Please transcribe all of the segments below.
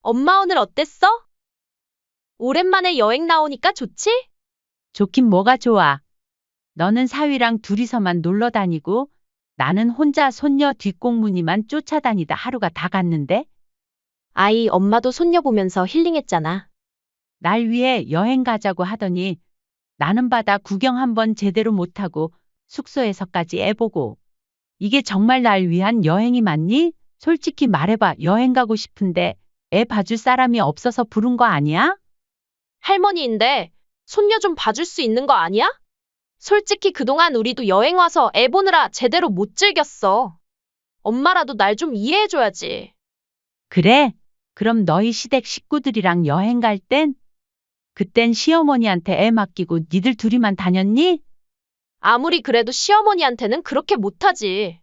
엄마 오늘 어땠어? 오랜만에 여행 나오니까 좋지? 좋긴 뭐가 좋아. 너는 사위랑 둘이서만 놀러 다니고 나는 혼자 손녀 뒷공무니만 쫓아다니다 하루가 다 갔는데 아이, 엄마도 손녀 보면서 힐링했잖아. 날 위해 여행 가자고 하더니 나는 바다 구경 한번 제대로 못하고 숙소에서까지 애 보고 이게 정말 날 위한 여행이 맞니? 솔직히 말해봐. 여행 가고 싶은데 애 봐줄 사람이 없어서 부른 거 아니야? 할머니인데 손녀 좀 봐줄 수 있는 거 아니야? 솔직히 그동안 우리도 여행 와서 애 보느라 제대로 못 즐겼어. 엄마라도 날 좀 이해해줘야지. 그래? 그럼 너희 시댁 식구들이랑 여행 갈 그땐 시어머니한테 애 맡기고 니들 둘이만 다녔니? 아무리 그래도 시어머니한테는 그렇게 못하지.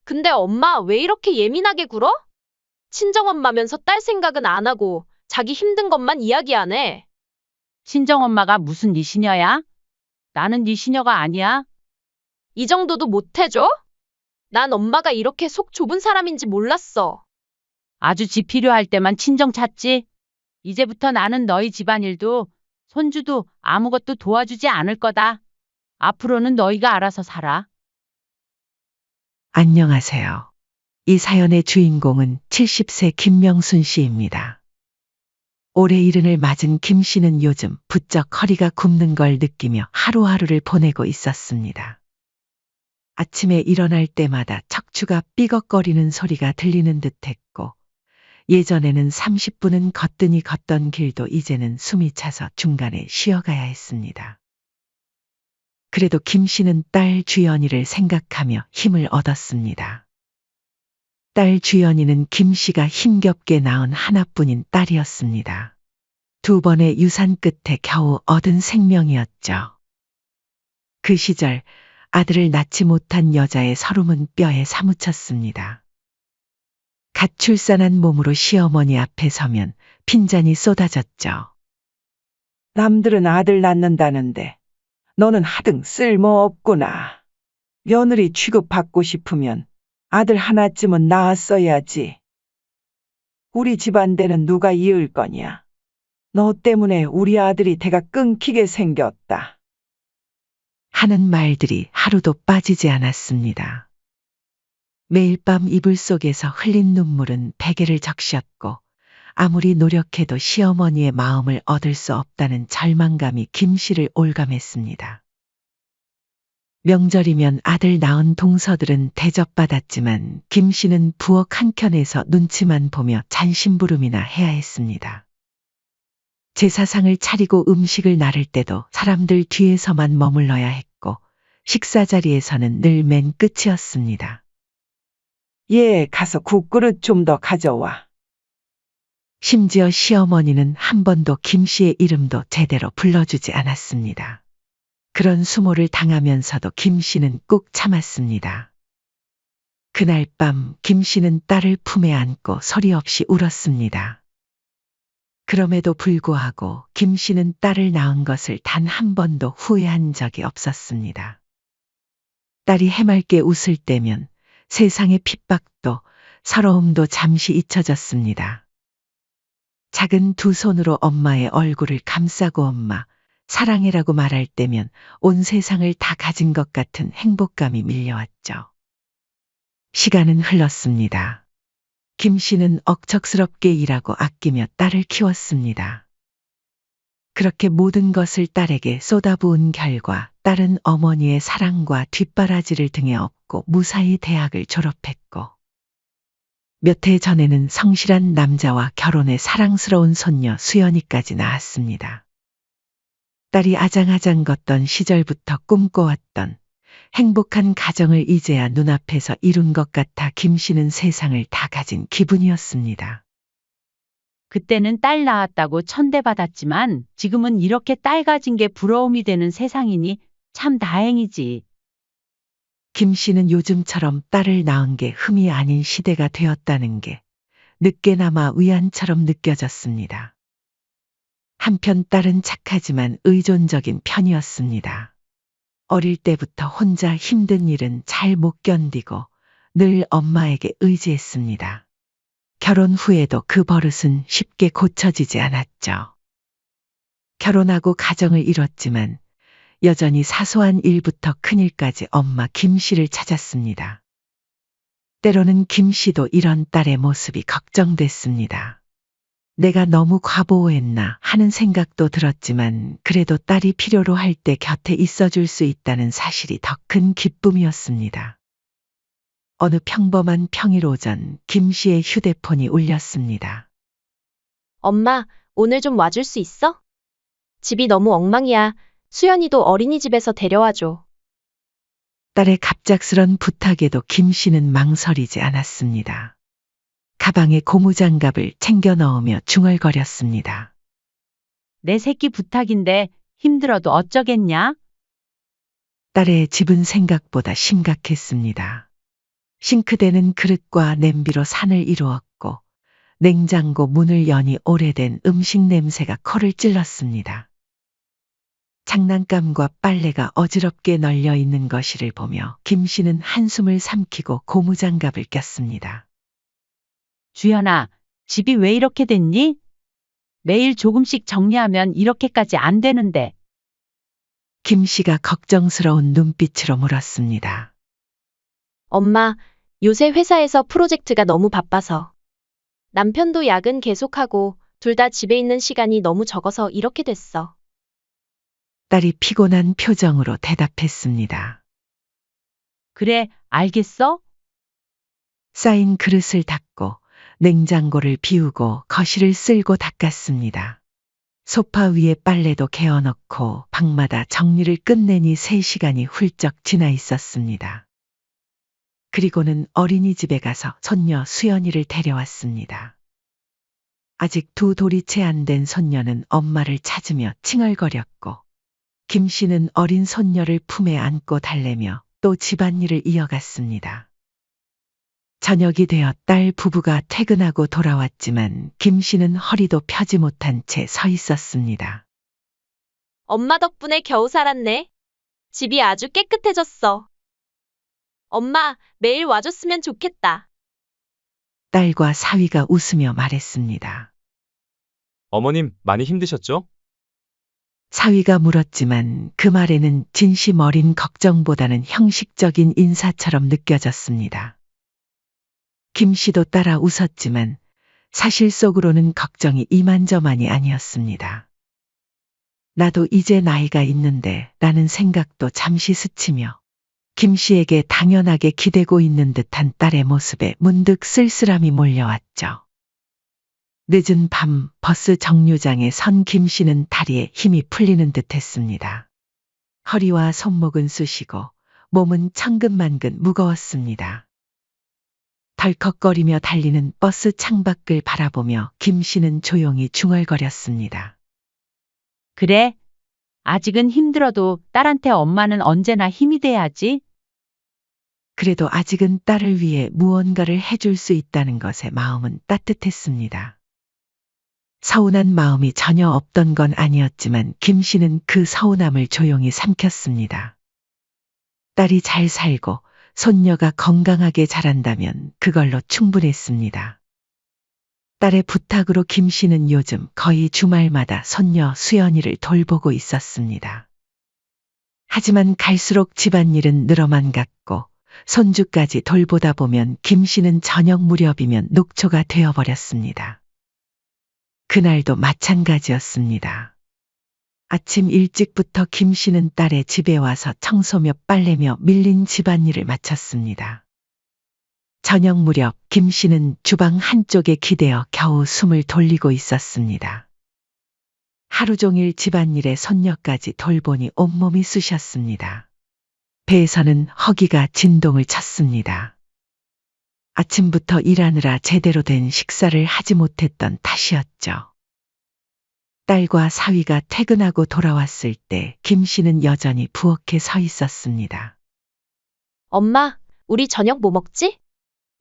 근데 엄마 왜 이렇게 예민하게 굴어? 친정엄마면서 딸 생각은 안 하고 자기 힘든 것만 이야기 안 해. 친정엄마가 무슨 네 시녀야? 나는 네 시녀가 아니야. 이 정도도 못 해줘? 난 엄마가 이렇게 속 좁은 사람인지 몰랐어. 아주 지 필요할 때만 친정 찾지. 이제부터 나는 너희 집안일도 손주도 아무것도 도와주지 않을 거다. 앞으로는 너희가 알아서 살아. 안녕하세요. 이 사연의 주인공은 70세 김명순 씨입니다. 올해 70을 맞은 김 씨는 요즘 부쩍 허리가 굽는 걸 느끼며 하루하루를 보내고 있었습니다. 아침에 일어날 때마다 척추가 삐걱거리는 소리가 들리는 듯했고, 예전에는 30분은 거뜬히 걷던 길도 이제는 숨이 차서 중간에 쉬어가야 했습니다. 그래도 김 씨는 딸 주연이를 생각하며 힘을 얻었습니다. 딸 주연이는 김 씨가 힘겹게 낳은 하나뿐인 딸이었습니다. 2번의 유산 끝에 겨우 얻은 생명이었죠. 그 시절 아들을 낳지 못한 여자의 서름은 뼈에 사무쳤습니다. 갓 출산한 몸으로 시어머니 앞에 서면 핀잔이 쏟아졌죠. 남들은 아들 낳는다는데 너는 하등 쓸모없구나. 며느리 취급받고 싶으면 아들 하나쯤은 낳았어야지. 우리 집안대는 누가 이을 거냐. 너 때문에 우리 아들이 대가 끊기게 생겼다. 하는 말들이 하루도 빠지지 않았습니다. 매일 밤 이불 속에서 흘린 눈물은 베개를 적셨고 아무리 노력해도 시어머니의 마음을 얻을 수 없다는 절망감이 김 씨를 올감했습니다. 명절이면 아들 낳은 동서들은 대접받았지만 김 씨는 부엌 한켠에서 눈치만 보며 잔심부름이나 해야 했습니다. 제사상을 차리고 음식을 나를 때도 사람들 뒤에서만 머물러야 했고 식사 자리에서는 늘 맨 끝이었습니다. 얘 가서 국그릇 좀 더 가져와. 심지어 시어머니는 한 번도 김 씨의 이름도 제대로 불러주지 않았습니다. 그런 수모를 당하면서도 김 씨는 꾹 참았습니다. 그날 밤 김 씨는 딸을 품에 안고 소리 없이 울었습니다. 그럼에도 불구하고 김 씨는 딸을 낳은 것을 단 한 번도 후회한 적이 없었습니다. 딸이 해맑게 웃을 때면 세상의 핍박도 서러움도 잠시 잊혀졌습니다. 작은 2 손으로 엄마의 얼굴을 감싸고 엄마, 사랑해라고 말할 때면 온 세상을 다 가진 것 같은 행복감이 밀려왔죠. 시간은 흘렀습니다. 김 씨는 억척스럽게 일하고 아끼며 딸을 키웠습니다. 그렇게 모든 것을 딸에게 쏟아부은 결과 딸은 어머니의 사랑과 뒷바라지를 등에 업고 무사히 대학을 졸업했고 몇 해 전에는 성실한 남자와 결혼해 사랑스러운 손녀 수연이까지 낳았습니다. 딸이 아장아장 걷던 시절부터 꿈꿔왔던 행복한 가정을 이제야 눈앞에서 이룬 것 같아 김 씨는 세상을 다 가진 기분이었습니다. 그때는 딸 낳았다고 천대받았지만 지금은 이렇게 딸 가진 게 부러움이 되는 세상이니 참 다행이지. 김 씨는 요즘처럼 딸을 낳은 게 흠이 아닌 시대가 되었다는 게 늦게나마 위안처럼 느껴졌습니다. 한편 딸은 착하지만 의존적인 편이었습니다. 어릴 때부터 혼자 힘든 일은 잘 못 견디고 늘 엄마에게 의지했습니다. 결혼 후에도 그 버릇은 쉽게 고쳐지지 않았죠. 결혼하고 가정을 이뤘지만 여전히 사소한 일부터 큰일까지 엄마 김 씨를 찾았습니다. 때로는 김 씨도 이런 딸의 모습이 걱정됐습니다. 내가 너무 과보호했나 하는 생각도 들었지만 그래도 딸이 필요로 할 때 곁에 있어줄 수 있다는 사실이 더 큰 기쁨이었습니다. 어느 평범한 평일 오전 김 씨의 휴대폰이 울렸습니다. 엄마, 오늘 좀 와줄 수 있어? 집이 너무 엉망이야. 수연이도 어린이집에서 데려와줘. 딸의 갑작스런 부탁에도 김 씨는 망설이지 않았습니다. 가방에 고무장갑을 챙겨 넣으며 중얼거렸습니다. 내 새끼 부탁인데 힘들어도 어쩌겠냐? 딸의 집은 생각보다 심각했습니다. 싱크대는 그릇과 냄비로 산을 이루었고 냉장고 문을 여니 오래된 음식 냄새가 코를 찔렀습니다. 장난감과 빨래가 어지럽게 널려 있는 것을 보며 김 씨는 한숨을 삼키고 고무장갑을 꼈습니다. 주연아, 집이 왜 이렇게 됐니? 매일 조금씩 정리하면 이렇게까지 안 되는데. 김 씨가 걱정스러운 눈빛으로 물었습니다. 엄마, 요새 회사에서 프로젝트가 너무 바빠서. 남편도 야근 계속하고 둘 다 집에 있는 시간이 너무 적어서 이렇게 됐어. 딸이 피곤한 표정으로 대답했습니다. 그래, 알겠어? 쌓인 그릇을 닦고 냉장고를 비우고 거실을 쓸고 닦았습니다. 소파 위에 빨래도 개어넣고 방마다 정리를 끝내니 3시간이 훌쩍 지나 있었습니다. 그리고는 어린이집에 가서 손녀 수연이를 데려왔습니다. 아직 2돌이 채 안 된 손녀는 엄마를 찾으며 칭얼거렸고 김 씨는 어린 손녀를 품에 안고 달래며 또 집안일을 이어갔습니다. 저녁이 되어 딸 부부가 퇴근하고 돌아왔지만 김 씨는 허리도 펴지 못한 채 서 있었습니다. 엄마 덕분에 겨우 살았네. 집이 아주 깨끗해졌어. 엄마, 매일 와줬으면 좋겠다. 딸과 사위가 웃으며 말했습니다. 어머님, 많이 힘드셨죠? 사위가 물었지만 그 말에는 진심 어린 걱정보다는 형식적인 인사처럼 느껴졌습니다. 김 씨도 따라 웃었지만 사실 속으로는 걱정이 이만저만이 아니었습니다. 나도 이제 나이가 있는데 라는 생각도 잠시 스치며 김 씨에게 당연하게 기대고 있는 듯한 딸의 모습에 문득 쓸쓸함이 몰려왔죠. 늦은 밤 버스 정류장에 선 김 씨는 다리에 힘이 풀리는 듯 했습니다. 허리와 손목은 쑤시고 몸은 천근만근 무거웠습니다. 덜컥거리며 달리는 버스 창밖을 바라보며 김 씨는 조용히 중얼거렸습니다. 그래. 아직은 힘들어도 딸한테 엄마는 언제나 힘이 돼야지. 그래도 아직은 딸을 위해 무언가를 해줄 수 있다는 것에 마음은 따뜻했습니다. 서운한 마음이 전혀 없던 건 아니었지만 김 씨는 그 서운함을 조용히 삼켰습니다. 딸이 잘 살고 손녀가 건강하게 자란다면 그걸로 충분했습니다. 딸의 부탁으로 김 씨는 요즘 거의 주말마다 손녀 수연이를 돌보고 있었습니다. 하지만 갈수록 집안일은 늘어만 갔고 손주까지 돌보다 보면 김 씨는 저녁 무렵이면 녹초가 되어버렸습니다. 그날도 마찬가지였습니다. 아침 일찍부터 김 씨는 딸의 집에 와서 청소며 빨래며 밀린 집안일을 마쳤습니다. 저녁 무렵 김 씨는 주방 한쪽에 기대어 겨우 숨을 돌리고 있었습니다. 하루 종일 집안일에 손녀까지 돌보니 온몸이 쑤셨습니다. 배에서는 허기가 진동을 쳤습니다. 아침부터 일하느라 제대로 된 식사를 하지 못했던 탓이었죠. 딸과 사위가 퇴근하고 돌아왔을 때 김 씨는 여전히 부엌에 서 있었습니다. 엄마, 우리 저녁 뭐 먹지?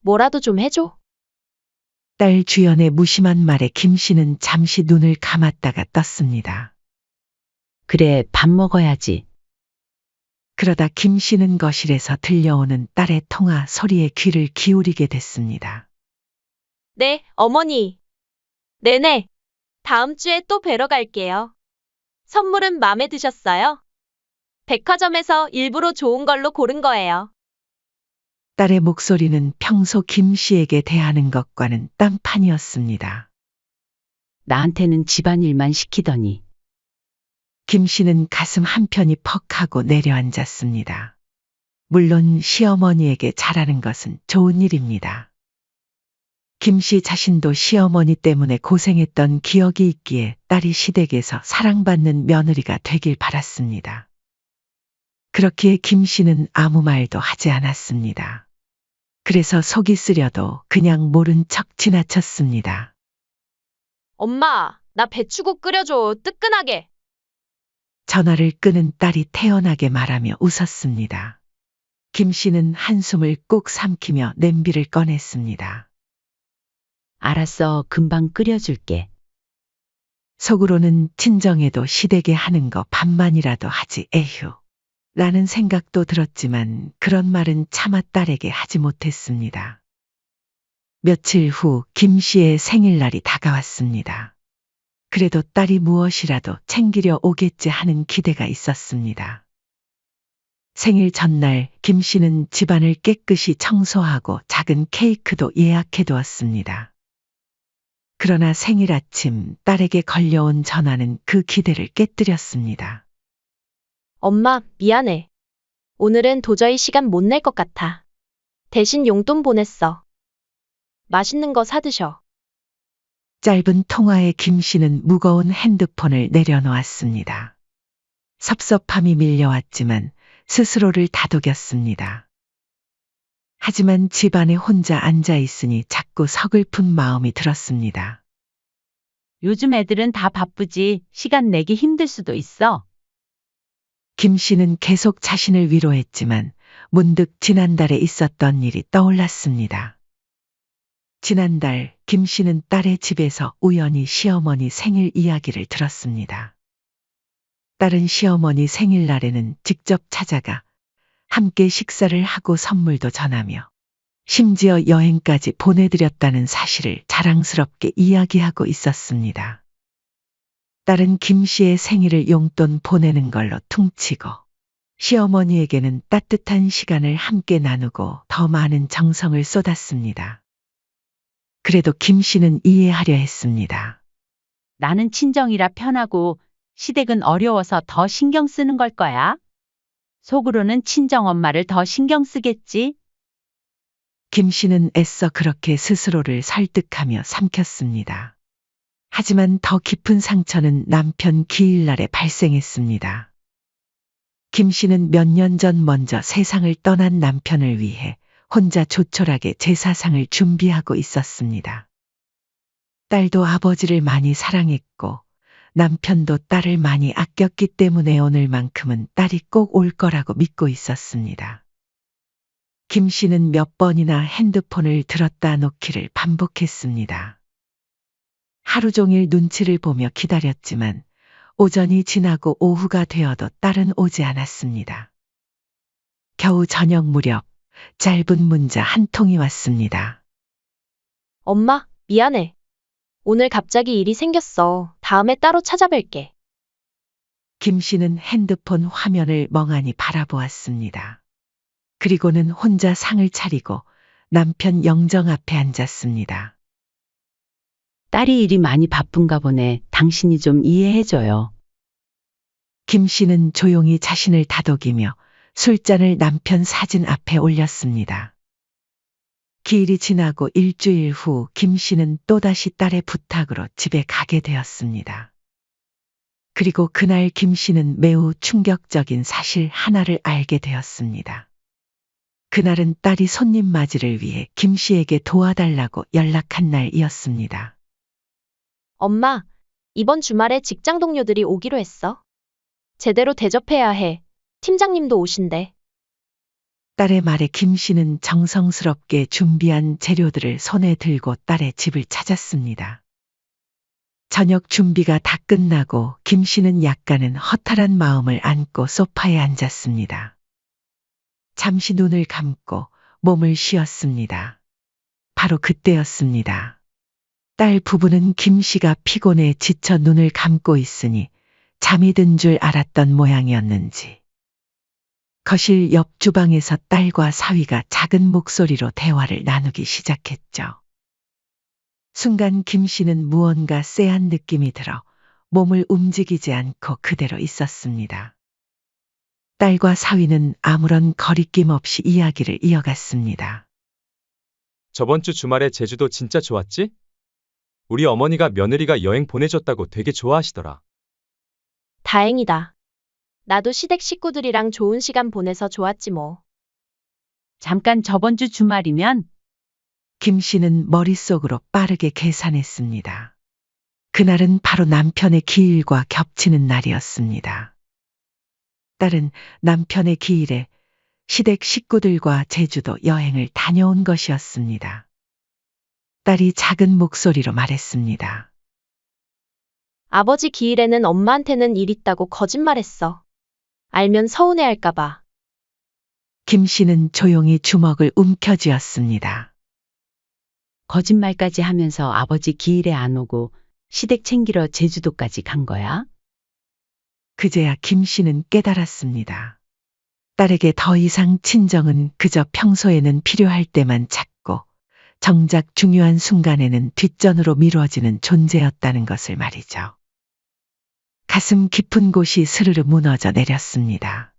뭐라도 좀 해줘. 딸 주연의 무심한 말에 김 씨는 잠시 눈을 감았다가 떴습니다. 그래, 밥 먹어야지. 그러다 김 씨는 거실에서 들려오는 딸의 통화 소리에 귀를 기울이게 됐습니다. 네, 어머니. 네네. 다음 주에 또 뵈러 갈게요. 선물은 마음에 드셨어요? 백화점에서 일부러 좋은 걸로 고른 거예요. 딸의 목소리는 평소 김 씨에게 대하는 것과는 딴판이었습니다. 나한테는 집안일만 시키더니 김 씨는 가슴 한편이 퍽하고 내려앉았습니다. 물론 시어머니에게 잘하는 것은 좋은 일입니다. 김 씨 자신도 시어머니 때문에 고생했던 기억이 있기에 딸이 시댁에서 사랑받는 며느리가 되길 바랐습니다. 그렇기에 김 씨는 아무 말도 하지 않았습니다. 그래서 속이 쓰려도 그냥 모른 척 지나쳤습니다. 엄마, 나 배추국 끓여줘, 뜨끈하게. 전화를 끄는 딸이 태연하게 말하며 웃었습니다. 김 씨는 한숨을 꾹 삼키며 냄비를 꺼냈습니다. 알았어, 금방 끓여줄게. 속으로는 친정에도 시댁에 하는 거 반만이라도 하지 에휴. 라는 생각도 들었지만 그런 말은 차마 딸에게 하지 못했습니다. 며칠 후 김 씨의 생일날이 다가왔습니다. 그래도 딸이 무엇이라도 챙기려 오겠지 하는 기대가 있었습니다. 생일 전날 김 씨는 집안을 깨끗이 청소하고 작은 케이크도 예약해 두었습니다. 그러나 생일 아침 딸에게 걸려온 전화는 그 기대를 깨뜨렸습니다. 엄마, 미안해. 오늘은 도저히 시간 못 낼 것 같아. 대신 용돈 보냈어. 맛있는 거 사드셔. 짧은 통화에 김 씨는 무거운 핸드폰을 내려놓았습니다. 섭섭함이 밀려왔지만 스스로를 다독였습니다. 하지만 집안에 혼자 앉아 있으니 자꾸 서글픈 마음이 들었습니다. 요즘 애들은 다 바쁘지 시간 내기 힘들 수도 있어. 김 씨는 계속 자신을 위로했지만 문득 지난달에 있었던 일이 떠올랐습니다. 지난달 김 씨는 딸의 집에서 우연히 시어머니 생일 이야기를 들었습니다. 딸은 시어머니 생일날에는 직접 찾아가 함께 식사를 하고 선물도 전하며 심지어 여행까지 보내드렸다는 사실을 자랑스럽게 이야기하고 있었습니다. 딸은 김 씨의 생일을 용돈 보내는 걸로 퉁치고 시어머니에게는 따뜻한 시간을 함께 나누고 더 많은 정성을 쏟았습니다. 그래도 김 씨는 이해하려 했습니다. 나는 친정이라 편하고 시댁은 어려워서 더 신경 쓰는 걸 거야. 속으로는 친정 엄마를 더 신경 쓰겠지. 김 씨는 애써 그렇게 스스로를 설득하며 삼켰습니다. 하지만 더 깊은 상처는 남편 기일날에 발생했습니다. 김 씨는 몇 년 전 먼저 세상을 떠난 남편을 위해 혼자 조촐하게 제사상을 준비하고 있었습니다. 딸도 아버지를 많이 사랑했고 남편도 딸을 많이 아꼈기 때문에 오늘만큼은 딸이 꼭 올 거라고 믿고 있었습니다. 김 씨는 몇 번이나 핸드폰을 들었다 놓기를 반복했습니다. 하루 종일 눈치를 보며 기다렸지만 오전이 지나고 오후가 되어도 딸은 오지 않았습니다. 겨우 저녁 무렵 짧은 문자 한 통이 왔습니다. 엄마, 미안해. 오늘 갑자기 일이 생겼어. 다음에 따로 찾아뵐게. 김 씨는 핸드폰 화면을 멍하니 바라보았습니다. 그리고는 혼자 상을 차리고 남편 영정 앞에 앉았습니다. 딸이 일이 많이 바쁜가 보네. 당신이 좀 이해해줘요. 김 씨는 조용히 자신을 다독이며 술잔을 남편 사진 앞에 올렸습니다. 기일이 지나고 일주일 후 김 씨는 또다시 딸의 부탁으로 집에 가게 되었습니다. 그리고 그날 김 씨는 매우 충격적인 사실 하나를 알게 되었습니다. 그날은 딸이 손님 맞이를 위해 김 씨에게 도와달라고 연락한 날이었습니다. 엄마, 이번 주말에 직장 동료들이 오기로 했어. 제대로 대접해야 해. 팀장님도 오신대. 딸의 말에 김 씨는 정성스럽게 준비한 재료들을 손에 들고 딸의 집을 찾았습니다. 저녁 준비가 다 끝나고 김 씨는 약간은 허탈한 마음을 안고 소파에 앉았습니다. 잠시 눈을 감고 몸을 쉬었습니다. 바로 그때였습니다. 딸 부부는 김 씨가 피곤해 지쳐 눈을 감고 있으니 잠이 든 줄 알았던 모양이었는지 거실 옆 주방에서 딸과 사위가 작은 목소리로 대화를 나누기 시작했죠. 순간 김 씨는 무언가 쎄한 느낌이 들어 몸을 움직이지 않고 그대로 있었습니다. 딸과 사위는 아무런 거리낌 없이 이야기를 이어갔습니다. 저번 주 주말에 제주도 진짜 좋았지? 우리 어머니가 며느리가 여행 보내줬다고 되게 좋아하시더라. 다행이다. 나도 시댁 식구들이랑 좋은 시간 보내서 좋았지 뭐. 잠깐 저번 주 주말이면 김 씨는 머릿속으로 빠르게 계산했습니다. 그날은 바로 남편의 기일과 겹치는 날이었습니다. 딸은 남편의 기일에 시댁 식구들과 제주도 여행을 다녀온 것이었습니다. 딸이 작은 목소리로 말했습니다. 아버지 기일에는 엄마한테는 일 있다고 거짓말했어. 알면 서운해할까봐. 김 씨는 조용히 주먹을 움켜쥐었습니다. 거짓말까지 하면서 아버지 기일에 안 오고 시댁 챙기러 제주도까지 간 거야? 그제야 김 씨는 깨달았습니다. 딸에게 더 이상 친정은 그저 평소에는 필요할 때만 찾고 정작 중요한 순간에는 뒷전으로 미뤄지는 존재였다는 것을 말이죠. 가슴 깊은 곳이 스르르 무너져 내렸습니다.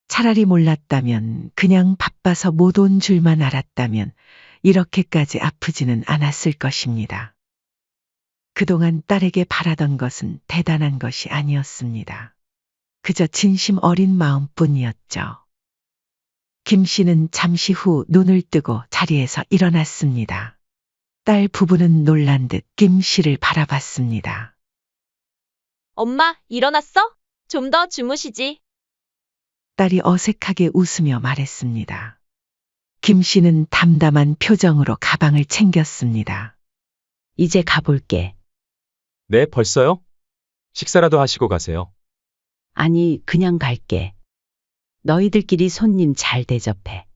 차라리 몰랐다면, 그냥 바빠서 못 온 줄만 알았다면 이렇게까지 아프지는 않았을 것입니다. 그동안 딸에게 바라던 것은 대단한 것이 아니었습니다. 그저 진심 어린 마음뿐이었죠. 김 씨는 잠시 후 눈을 뜨고 자리에서 일어났습니다. 딸 부부는 놀란 듯 김 씨를 바라봤습니다. 엄마, 일어났어? 좀 더 주무시지. 딸이 어색하게 웃으며 말했습니다. 김 씨는 담담한 표정으로 가방을 챙겼습니다. 이제 가볼게. 네, 벌써요? 식사라도 하시고 가세요. 아니, 그냥 갈게. 너희들끼리 손님 잘 대접해.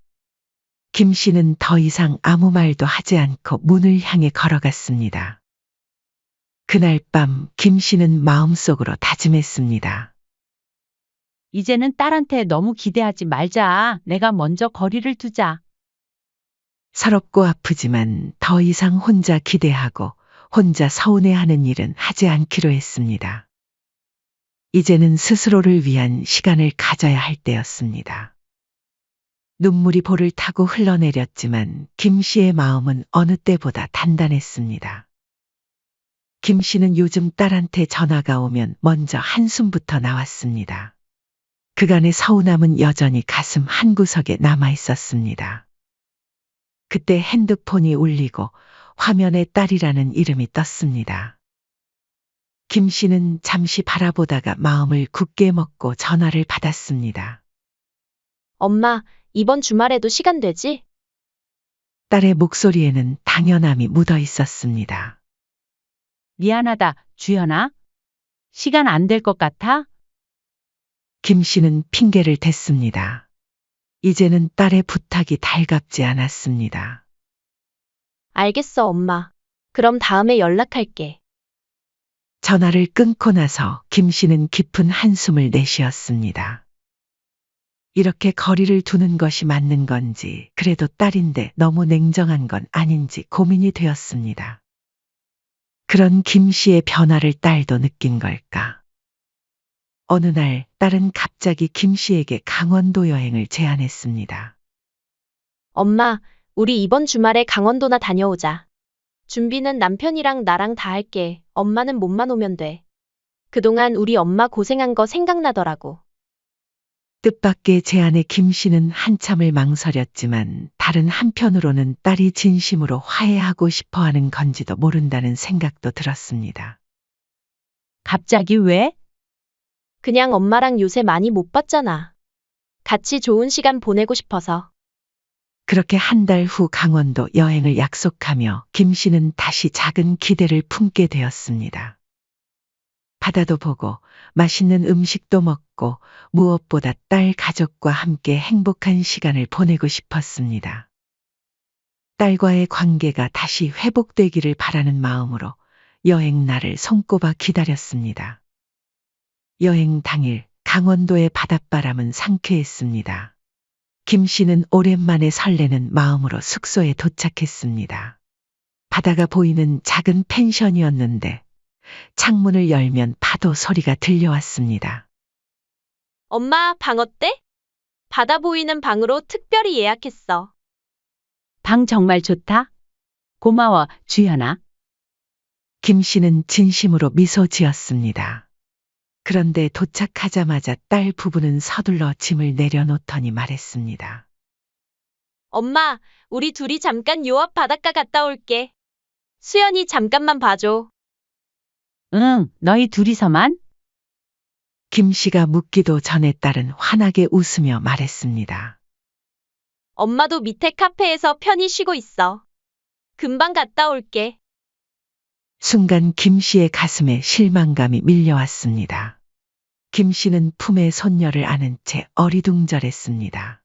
김 씨는 더 이상 아무 말도 하지 않고 문을 향해 걸어갔습니다. 그날 밤 김 씨는 마음속으로 다짐했습니다. 이제는 딸한테 너무 기대하지 말자. 내가 먼저 거리를 두자. 서럽고 아프지만 더 이상 혼자 기대하고 혼자 서운해하는 일은 하지 않기로 했습니다. 이제는 스스로를 위한 시간을 가져야 할 때였습니다. 눈물이 볼을 타고 흘러내렸지만 김 씨의 마음은 어느 때보다 단단했습니다. 김 씨는 요즘 딸한테 전화가 오면 먼저 한숨부터 나왔습니다. 그간의 서운함은 여전히 가슴 한구석에 남아 있었습니다. 그때 핸드폰이 울리고 화면에 딸이라는 이름이 떴습니다. 김 씨는 잠시 바라보다가 마음을 굳게 먹고 전화를 받았습니다. 엄마, 이번 주말에도 시간 되지? 딸의 목소리에는 당연함이 묻어 있었습니다. 미안하다, 주연아. 시간 안 될 것 같아? 김 씨는 핑계를 댔습니다. 이제는 딸의 부탁이 달갑지 않았습니다. 알겠어, 엄마. 그럼 다음에 연락할게. 전화를 끊고 나서 김 씨는 깊은 한숨을 내쉬었습니다. 이렇게 거리를 두는 것이 맞는 건지, 그래도 딸인데 너무 냉정한 건 아닌지 고민이 되었습니다. 그런 김 씨의 변화를 딸도 느낀 걸까? 어느 날 딸은 갑자기 김 씨에게 강원도 여행을 제안했습니다. 엄마, 우리 이번 주말에 강원도나 다녀오자. 준비는 남편이랑 나랑 다 할게. 엄마는 몸만 오면 돼. 그동안 우리 엄마 고생한 거 생각나더라고. 뜻밖의 제안에 김 씨는 한참을 망설였지만 다른 한편으로는 딸이 진심으로 화해하고 싶어 하는 건지도 모른다는 생각도 들었습니다. 갑자기 왜? 그냥 엄마랑 요새 많이 못 봤잖아. 같이 좋은 시간 보내고 싶어서. 그렇게 한 달 후 강원도 여행을 약속하며 김 씨는 다시 작은 기대를 품게 되었습니다. 바다도 보고 맛있는 음식도 먹고 무엇보다 딸 가족과 함께 행복한 시간을 보내고 싶었습니다. 딸과의 관계가 다시 회복되기를 바라는 마음으로 여행 날을 손꼽아 기다렸습니다. 여행 당일 강원도의 바닷바람은 상쾌했습니다. 김 씨는 오랜만에 설레는 마음으로 숙소에 도착했습니다. 바다가 보이는 작은 펜션이었는데 창문을 열면 파도 소리가 들려왔습니다. 엄마, 방 어때? 바다 보이는 방으로 특별히 예약했어. 방 정말 좋다. 고마워, 주연아. 김 씨는 진심으로 미소 지었습니다. 그런데 도착하자마자 딸 부부는 서둘러 짐을 내려놓더니 말했습니다. 엄마, 우리 둘이 잠깐 요 앞 바닷가 갔다 올게. 수연이 잠깐만 봐줘. 응, 너희 둘이서만? 김 씨가 묻기도 전에 딸은 환하게 웃으며 말했습니다. 엄마도 밑에 카페에서 편히 쉬고 있어. 금방 갔다 올게. 순간 김 씨의 가슴에 실망감이 밀려왔습니다. 김 씨는 품에 손녀를 안은 채 어리둥절했습니다.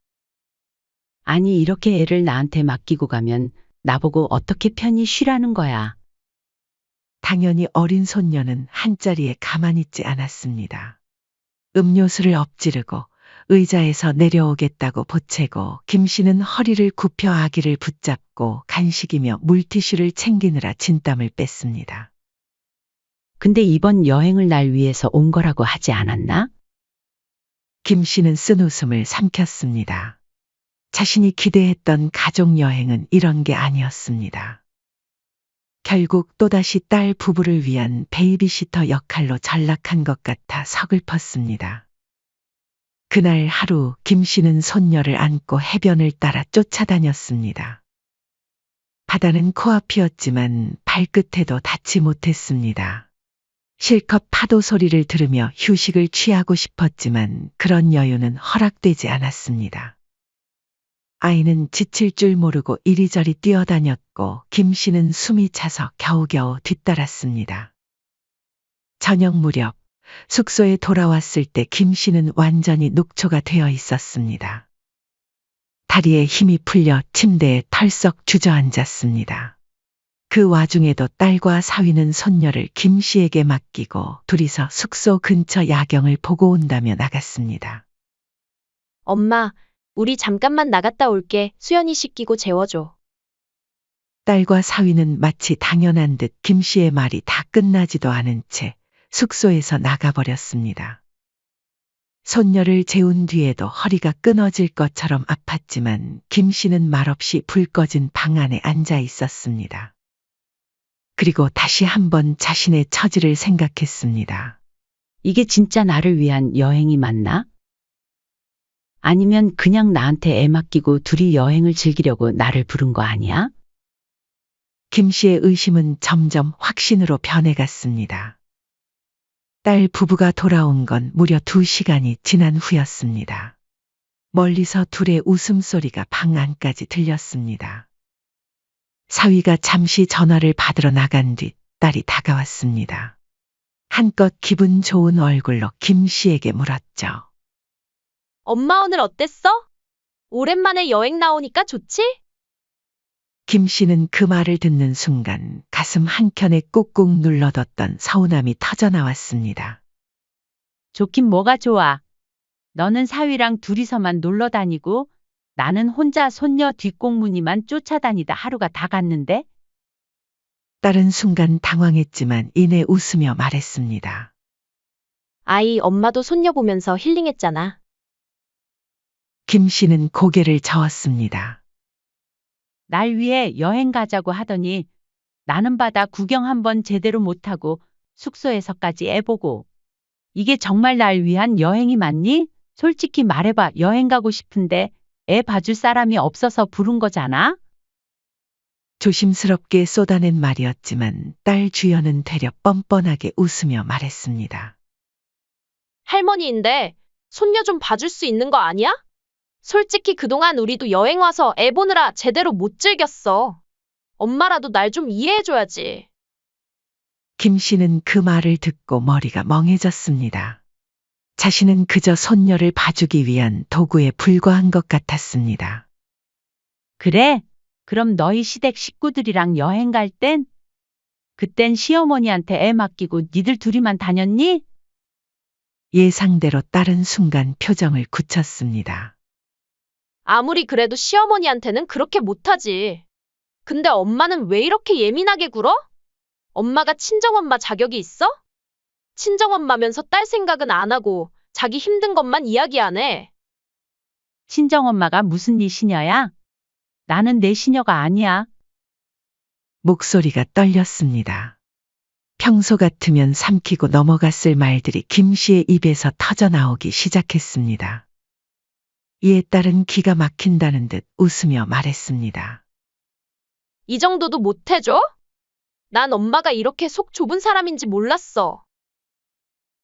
아니, 이렇게 애를 나한테 맡기고 가면 나보고 어떻게 편히 쉬라는 거야. 당연히 어린 손녀는 한자리에 가만히 있지 않았습니다. 음료수를 엎지르고 의자에서 내려오겠다고 보채고 김 씨는 허리를 굽혀 아기를 붙잡고 간식이며 물티슈를 챙기느라 진땀을 뺐습니다. 근데 이번 여행을 날 위해서 온 거라고 하지 않았나? 김 씨는 쓴웃음을 삼켰습니다. 자신이 기대했던 가족 여행은 이런 게 아니었습니다. 결국 또다시 딸 부부를 위한 베이비시터 역할로 전락한 것 같아 서글펐습니다. 그날 하루 김 씨는 손녀를 안고 해변을 따라 쫓아다녔습니다. 바다는 코앞이었지만 발끝에도 닿지 못했습니다. 실컷 파도 소리를 들으며 휴식을 취하고 싶었지만 그런 여유는 허락되지 않았습니다. 아이는 지칠 줄 모르고 이리저리 뛰어다녔고 김 씨는 숨이 차서 겨우겨우 뒤따랐습니다. 저녁 무렵 숙소에 돌아왔을 때 김 씨는 완전히 녹초가 되어 있었습니다. 다리에 힘이 풀려 침대에 털썩 주저앉았습니다. 그 와중에도 딸과 사위는 손녀를 김 씨에게 맡기고 둘이서 숙소 근처 야경을 보고 온다며 나갔습니다. 엄마, 우리 잠깐만 나갔다 올게. 수연이 씻기고 재워줘. 딸과 사위는 마치 당연한 듯 김 씨의 말이 다 끝나지도 않은 채 숙소에서 나가버렸습니다. 손녀를 재운 뒤에도 허리가 끊어질 것처럼 아팠지만 김 씨는 말없이 불 꺼진 방 안에 앉아 있었습니다. 그리고 다시 한번 자신의 처지를 생각했습니다. 이게 진짜 나를 위한 여행이 맞나? 아니면 그냥 나한테 애 맡기고 둘이 여행을 즐기려고 나를 부른 거 아니야? 김 씨의 의심은 점점 확신으로 변해갔습니다. 딸 부부가 돌아온 건 무려 2시간이 지난 후였습니다. 멀리서 둘의 웃음소리가 방 안까지 들렸습니다. 사위가 잠시 전화를 받으러 나간 뒤 딸이 다가왔습니다. 한껏 기분 좋은 얼굴로 김 씨에게 물었죠. 엄마 오늘 어땠어? 오랜만에 여행 나오니까 좋지? 김 씨는 그 말을 듣는 순간 가슴 한켠에 꾹꾹 눌러뒀던 서운함이 터져나왔습니다. 좋긴 뭐가 좋아. 너는 사위랑 둘이서만 놀러 다니고 나는 혼자 손녀 뒷공무니만 쫓아다니다 하루가 다 갔는데? 딸은 순간 당황했지만 이내 웃으며 말했습니다. 아이, 엄마도 손녀 보면서 힐링했잖아. 김 씨는 고개를 저었습니다. 날 위해 여행 가자고 하더니 나는 바다 구경 한번 제대로 못하고 숙소에서까지 애 보고. 이게 정말 날 위한 여행이 맞니? 솔직히 말해봐. 여행 가고 싶은데 애 봐줄 사람이 없어서 부른 거잖아? 조심스럽게 쏟아낸 말이었지만 딸 주연은 되려 뻔뻔하게 웃으며 말했습니다. 할머니인데 손녀 좀 봐줄 수 있는 거 아니야? 솔직히 그동안 우리도 여행 와서 애 보느라 제대로 못 즐겼어. 엄마라도 날 좀 이해해줘야지. 김 씨는 그 말을 듣고 머리가 멍해졌습니다. 자신은 그저 손녀를 봐주기 위한 도구에 불과한 것 같았습니다. 그래? 그럼 너희 시댁 식구들이랑 여행 갈 땐? 그땐 시어머니한테 애 맡기고 니들 둘이만 다녔니? 예상대로 딸은 순간 표정을 굳혔습니다. 아무리 그래도 시어머니한테는 그렇게 못하지. 근데 엄마는 왜 이렇게 예민하게 굴어? 엄마가 친정엄마 자격이 있어? 친정엄마면서 딸 생각은 안 하고 자기 힘든 것만 이야기하네. 친정엄마가 무슨 네 시녀야? 나는 내 시녀가 아니야. 목소리가 떨렸습니다. 평소 같으면 삼키고 넘어갔을 말들이 김 씨의 입에서 터져 나오기 시작했습니다. 이에 딸은 기가 막힌다는 듯 웃으며 말했습니다. 이 정도도 못 해줘? 난 엄마가 이렇게 속 좁은 사람인지 몰랐어.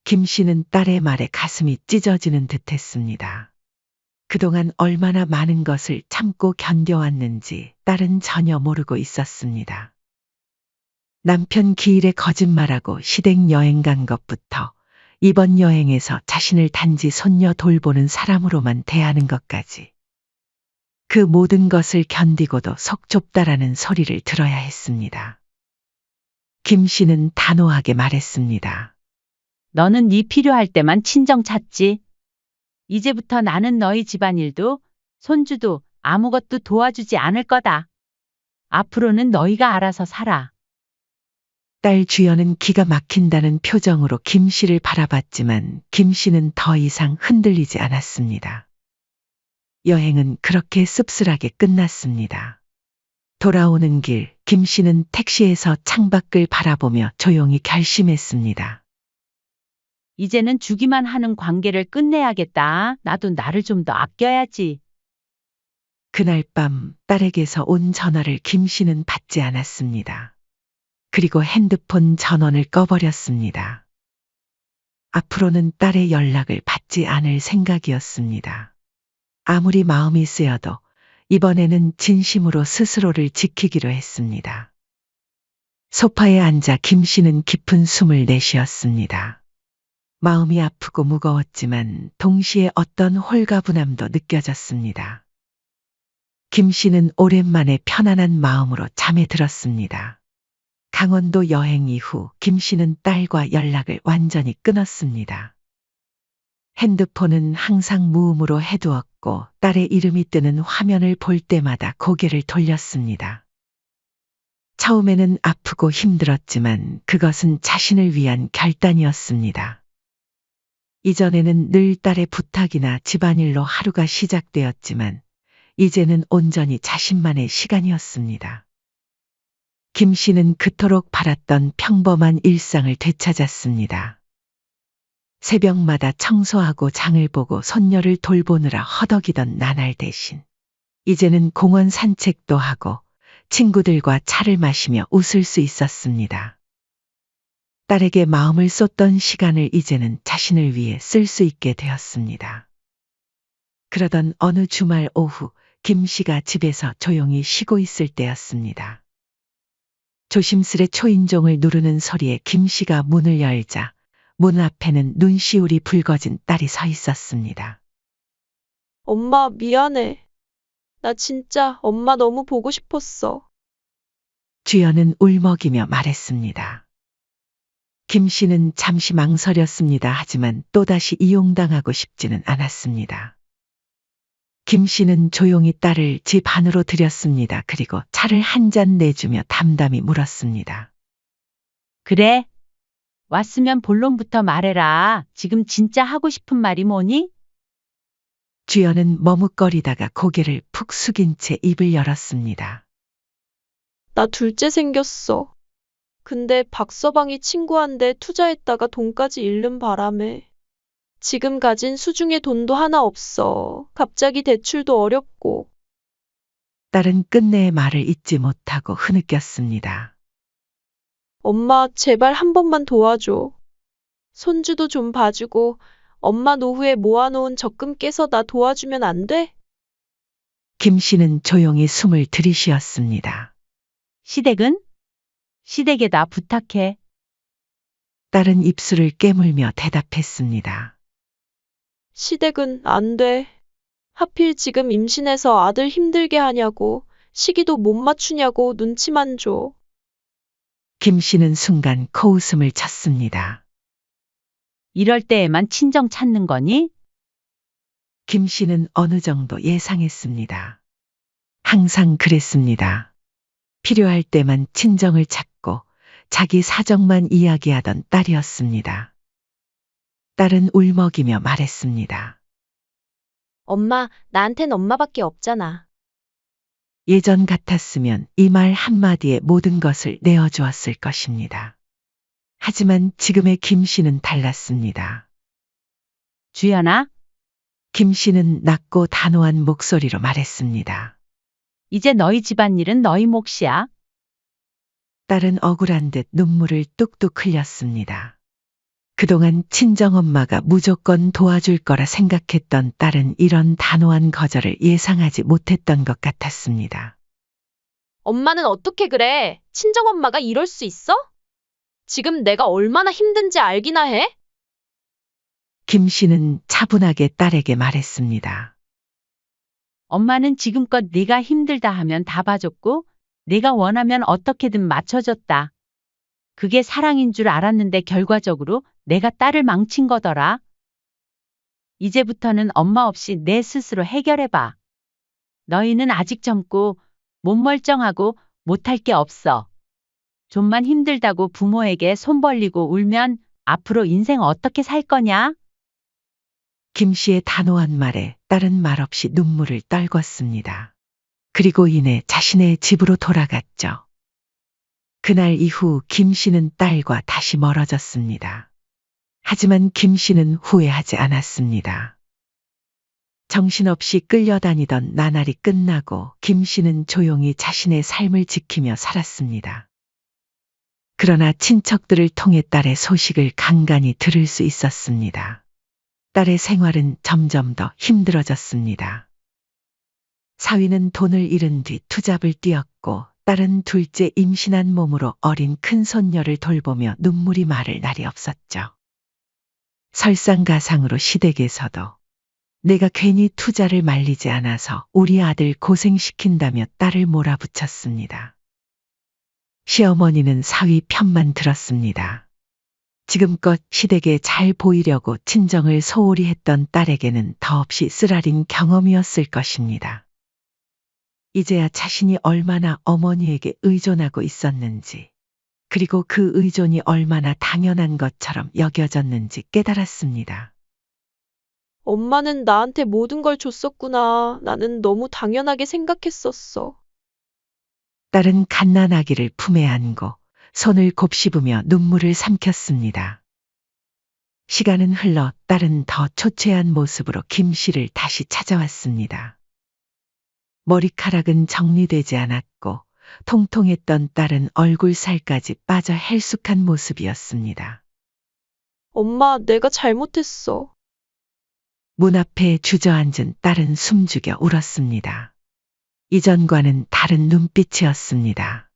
김 씨는 딸의 말에 가슴이 찢어지는 듯 했습니다. 그동안 얼마나 많은 것을 참고 견뎌왔는지 딸은 전혀 모르고 있었습니다. 남편 기일에 거짓말하고 시댁 여행 간 것부터 이번 여행에서 자신을 단지 손녀 돌보는 사람으로만 대하는 것까지. 그 모든 것을 견디고도 속 좁다라는 소리를 들어야 했습니다. 김 씨는 단호하게 말했습니다. 너는 네 필요할 때만 친정 찾지. 이제부터 나는 너희 집안일도 손주도 아무것도 도와주지 않을 거다. 앞으로는 너희가 알아서 살아. 딸 주연은 기가 막힌다는 표정으로 김 씨를 바라봤지만 김 씨는 더 이상 흔들리지 않았습니다. 여행은 그렇게 씁쓸하게 끝났습니다. 돌아오는 길, 김 씨는 택시에서 창밖을 바라보며 조용히 결심했습니다. 이제는 주기만 하는 관계를 끝내야겠다. 나도 나를 좀 더 아껴야지. 그날 밤 딸에게서 온 전화를 김 씨는 받지 않았습니다. 그리고 핸드폰 전원을 꺼버렸습니다. 앞으로는 딸의 연락을 받지 않을 생각이었습니다. 아무리 마음이 쓰여도 이번에는 진심으로 스스로를 지키기로 했습니다. 소파에 앉아 김 씨는 깊은 숨을 내쉬었습니다. 마음이 아프고 무거웠지만 동시에 어떤 홀가분함도 느껴졌습니다. 김 씨는 오랜만에 편안한 마음으로 잠에 들었습니다. 강원도 여행 이후 김 씨는 딸과 연락을 완전히 끊었습니다. 핸드폰은 항상 무음으로 해두었고 딸의 이름이 뜨는 화면을 볼 때마다 고개를 돌렸습니다. 처음에는 아프고 힘들었지만 그것은 자신을 위한 결단이었습니다. 이전에는 늘 딸의 부탁이나 집안일로 하루가 시작되었지만 이제는 온전히 자신만의 시간이었습니다. 김 씨는 그토록 바랐던 평범한 일상을 되찾았습니다. 새벽마다 청소하고 장을 보고 손녀를 돌보느라 허덕이던 나날 대신 이제는 공원 산책도 하고 친구들과 차를 마시며 웃을 수 있었습니다. 딸에게 마음을 쏟던 시간을 이제는 자신을 위해 쓸 수 있게 되었습니다. 그러던 어느 주말 오후 김 씨가 집에서 조용히 쉬고 있을 때였습니다. 조심스레 초인종을 누르는 소리에 김 씨가 문을 열자 문 앞에는 눈시울이 붉어진 딸이 서 있었습니다. 엄마, 미안해. 나 진짜 엄마 너무 보고 싶었어. 주연은 울먹이며 말했습니다. 김 씨는 잠시 망설였습니다. 하지만 또다시 이용당하고 싶지는 않았습니다. 김 씨는 조용히 딸을 집 안으로 들였습니다. 그리고 차를 한 잔 내주며 담담히 물었습니다. 그래. 왔으면 본론부터 말해라. 지금 진짜 하고 싶은 말이 뭐니? 주연은 머뭇거리다가 고개를 푹 숙인 채 입을 열었습니다. 나 둘째 생겼어. 근데 박서방이 친구한테 투자했다가 돈까지 잃는 바람에 지금 가진 수중에 돈도 하나 없어. 갑자기 대출도 어렵고. 딸은 끝내 말을 잇지 못하고 흐느꼈습니다. 엄마, 제발 한 번만 도와줘. 손주도 좀 봐주고 엄마 노후에 모아놓은 적금 깨서 나 도와주면 안 돼? 김 씨는 조용히 숨을 들이쉬었습니다. 시댁은? 시댁에 나 부탁해. 딸은 입술을 깨물며 대답했습니다. 시댁은 안 돼. 하필 지금 임신해서 아들 힘들게 하냐고. 시기도 못 맞추냐고 눈치만 줘. 김 씨는 순간 코웃음을 쳤습니다. 이럴 때에만 친정 찾는 거니? 김 씨는 어느 정도 예상했습니다. 항상 그랬습니다. 필요할 때만 친정을 찾고 자기 사정만 이야기하던 딸이었습니다. 딸은 울먹이며 말했습니다. 엄마, 나한텐 엄마밖에 없잖아. 예전 같았으면 이 말 한마디에 모든 것을 내어주었을 것입니다. 하지만 지금의 김 씨는 달랐습니다. 주연아, 김 씨는 낮고 단호한 목소리로 말했습니다. 이제 너희 집안일은 너희 몫이야. 딸은 억울한 듯 눈물을 뚝뚝 흘렸습니다. 그동안 친정엄마가 무조건 도와줄 거라 생각했던 딸은 이런 단호한 거절을 예상하지 못했던 것 같았습니다. 엄마는 어떻게 그래? 친정엄마가 이럴 수 있어? 지금 내가 얼마나 힘든지 알기나 해? 김 씨는 차분하게 딸에게 말했습니다. 엄마는 지금껏 네가 힘들다 하면 다 봐줬고 네가 원하면 어떻게든 맞춰줬다. 그게 사랑인 줄 알았는데 결과적으로 내가 딸을 망친 거더라. 이제부터는 엄마 없이 내 스스로 해결해봐. 너희는 아직 젊고 몸 멀쩡하고 못할 게 없어. 좀만 힘들다고 부모에게 손 벌리고 울면 앞으로 인생 어떻게 살 거냐? 김 씨의 단호한 말에 딸은 말없이 눈물을 떨궜습니다. 그리고 이내 자신의 집으로 돌아갔죠. 그날 이후 김 씨는 딸과 다시 멀어졌습니다. 하지만 김 씨는 후회하지 않았습니다. 정신없이 끌려다니던 나날이 끝나고 김 씨는 조용히 자신의 삶을 지키며 살았습니다. 그러나 친척들을 통해 딸의 소식을 간간히 들을 수 있었습니다. 딸의 생활은 점점 더 힘들어졌습니다. 사위는 돈을 잃은 뒤 투잡을 뛰었고 딸은 둘째 임신한 몸으로 어린 큰손녀를 돌보며 눈물이 마를 날이 없었죠. 설상가상으로 시댁에서도 내가 괜히 투자를 말리지 않아서 우리 아들 고생시킨다며 딸을 몰아붙였습니다. 시어머니는 사위 편만 들었습니다. 지금껏 시댁에 잘 보이려고 친정을 소홀히 했던 딸에게는 더없이 쓰라린 경험이었을 것입니다. 이제야 자신이 얼마나 어머니에게 의존하고 있었는지, 그리고 그 의존이 얼마나 당연한 것처럼 여겨졌는지 깨달았습니다. 엄마는 나한테 모든 걸 줬었구나. 나는 너무 당연하게 생각했었어. 딸은 갓난아기를 품에 안고 손을 곱씹으며 눈물을 삼켰습니다. 시간은 흘러 딸은 더 초췌한 모습으로 김 씨를 다시 찾아왔습니다. 머리카락은 정리되지 않았고 통통했던 딸은 얼굴 살까지 빠져 헬쑥한 모습이었습니다. 엄마, 내가 잘못했어. 문 앞에 주저앉은 딸은 숨죽여 울었습니다. 이전과는 다른 눈빛이었습니다.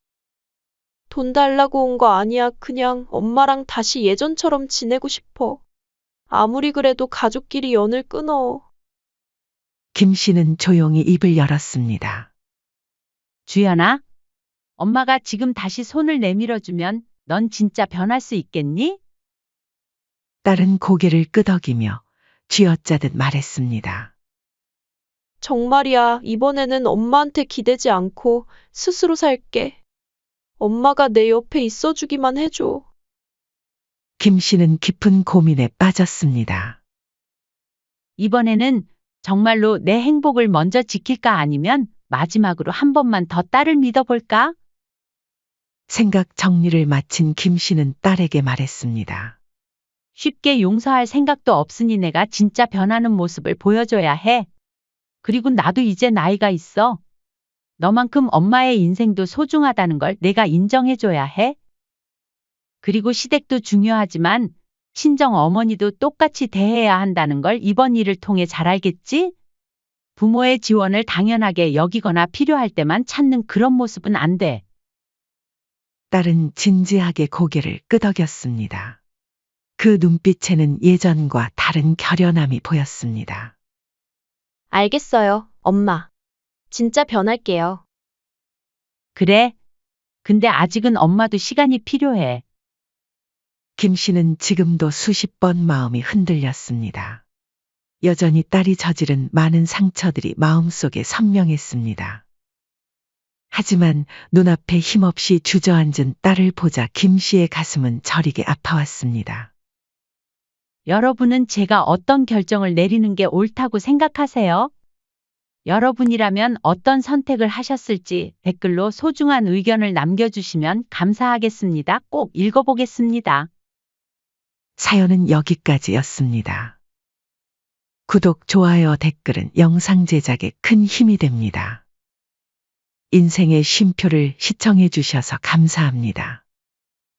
돈 달라고 온 거 아니야. 그냥 엄마랑 다시 예전처럼 지내고 싶어. 아무리 그래도 가족끼리 연을 끊어. 김 씨는 조용히 입을 열었습니다. 주연아, 엄마가 지금 다시 손을 내밀어주면 넌 진짜 변할 수 있겠니? 딸은 고개를 끄덕이며 쥐어짜듯 말했습니다. 정말이야. 이번에는 엄마한테 기대지 않고 스스로 살게. 엄마가 내 옆에 있어주기만 해줘. 김 씨는 깊은 고민에 빠졌습니다. 이번에는 정말로 내 행복을 먼저 지킬까 아니면 마지막으로 한 번만 더 딸을 믿어볼까? 생각 정리를 마친 김 씨는 딸에게 말했습니다. 쉽게 용서할 생각도 없으니 내가 진짜 변하는 모습을 보여줘야 해. 그리고 나도 이제 나이가 있어. 너만큼 엄마의 인생도 소중하다는 걸 내가 인정해줘야 해. 그리고 시댁도 중요하지만 친정 어머니도 똑같이 대해야 한다는 걸 이번 일을 통해 잘 알겠지? 부모의 지원을 당연하게 여기거나 필요할 때만 찾는 그런 모습은 안 돼. 딸은 진지하게 고개를 끄덕였습니다. 그 눈빛에는 예전과 다른 결연함이 보였습니다. 알겠어요, 엄마. 진짜 변할게요. 그래. 근데 아직은 엄마도 시간이 필요해. 김 씨는 지금도 수십 번 마음이 흔들렸습니다. 여전히 딸이 저지른 많은 상처들이 마음속에 선명했습니다. 하지만 눈앞에 힘없이 주저앉은 딸을 보자 김 씨의 가슴은 저리게 아파왔습니다. 여러분은 제가 어떤 결정을 내리는 게 옳다고 생각하세요? 여러분이라면 어떤 선택을 하셨을지 댓글로 소중한 의견을 남겨주시면 감사하겠습니다. 꼭 읽어보겠습니다. 사연은 여기까지였습니다. 구독, 좋아요, 댓글은 영상 제작에 큰 힘이 됩니다. 인생의 쉼표를 시청해 주셔서 감사합니다.